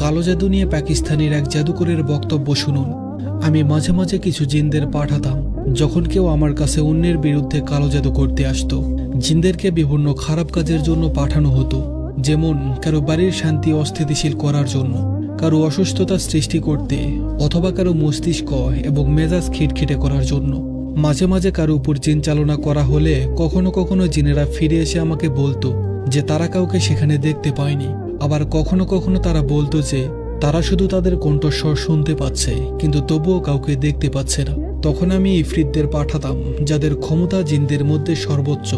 কালো জাদু নিয়ে পাকিস্তানের এক জাদুকরের বক্তব্য শুনুন। আমি মাঝে মাঝে কিছু জিনদের পাঠাতাম যখন কেউ আমার কাছে অন্যের বিরুদ্ধে কালো জাদু করতে আসতো। জিনদেরকে বিভিন্ন খারাপ কাজের জন্য পাঠানো হতো, যেমন কারো বাড়ির শান্তি অস্থিতিশীল করার জন্য, কারো অসুস্থতা সৃষ্টি করতে, অথবা কারো মস্তিষ্ক এবং মেজাজ খিটখিটে করার জন্য। মাঝে মাঝে কারো উপর জিন চালনা করা হলে কখনো কখনো জিনেরা ফিরে এসে আমাকে বলতো যে তারা কাউকে সেখানে দেখতে পায়নি। আবার কখনো কখনো তারা বলতো যে তারা শুধু তাদের কণ্ঠস্বর শুনতে পাচ্ছে, কিন্তু তবুও কাউকে দেখতে পাচ্ছে না। তখন আমি ইফরিতদের পাঠাতাম যাদের ক্ষমতা জিনদের মধ্যে সর্বোচ্চ,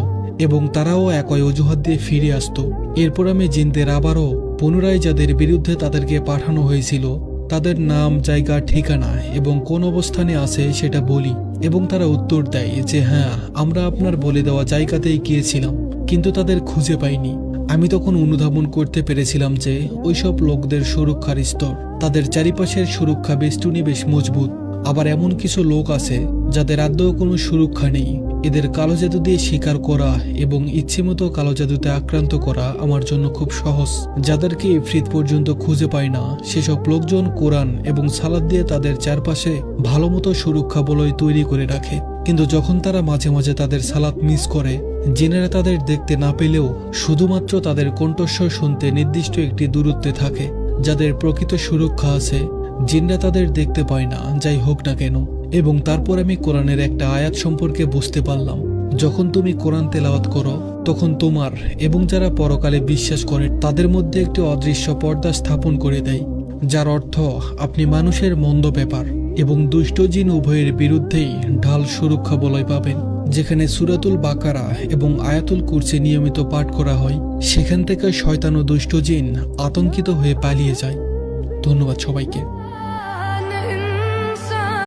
এবং তারাও একই অজুহাত দিয়ে ফিরে আসতো। এরপর আমি জিনদের আবারও পুনরায় যাদের বিরুদ্ধে তাদেরকে পাঠানো হয়েছিল তাদের নাম, জায়গা, ঠিকানা এবং কোন অবস্থানে আছে সেটা বলি, এবং তারা উত্তর দেয় যে হ্যাঁ, আমরা আপনার বলে দেওয়া জায়গাতেই গিয়েছিলাম, কিন্তু তাদের খুঁজে পাইনি। আমি তখন অনুধাবন করতে পেরেছিলাম যে ওইসব লোকদের সুরক্ষার স্তর, তাদের চারিপাশের সুরক্ষা বেষ্টনী বেশ মজবুত। আবার এমন কিছু লোক আছে যাদের আদৌ কোনো সুরক্ষা নেই। এদের কালো জাদু দিয়ে শিকার করা এবং ইচ্ছেমতো কালো জাদুতে আক্রান্ত করা আমার জন্য খুব সহজ। যাদেরকে ইফরিত পর্যন্ত খুঁজে পায় না সেসব লোকজন কোরআন এবং সালাত দিয়ে তাদের চারপাশে ভালোমতো সুরক্ষা বলয় তৈরি করে রাখে। কিন্তু যখন তারা মাঝে মাঝে তাদের সালাত মিস করে, জিনেরা তাদের দেখতে না পেলেও শুধুমাত্র তাদের কণ্ঠস্বর শুনতে নির্দিষ্ট একটি দূরত্বে থাকে। যাদের প্রকৃত সুরক্ষা আছে, জিনরা তাদের দেখতে পায় না, যাই হোক না কেন। এবং তারপর আমি কোরআনের একটা আয়াত সম্পর্কে বুঝতে পারলাম। যখন তুমি কোরআন তেলাওয়াত করো তখন তোমার এবং যারা পরকালে বিশ্বাস করে তাদের মধ্যে একটি অদৃশ্য পর্দা স্থাপন করে দেয়, যার অর্থ আপনি মানুষের মন্দ ব্যাপার এবং দুষ্ট জিন উভয়ের বিরুদ্ধেই ঢাল সুরক্ষা বলয় পাবেন। যেখানে সূরাতুল বাকারা এবং আয়াতুল কুরসি নিয়মিত পাঠ করা হয়, সেখান থেকে শয়তান ও দুষ্ট জিন আতঙ্কিত হয়ে পালিয়ে যায়। ধন্যবাদ সবাইকে।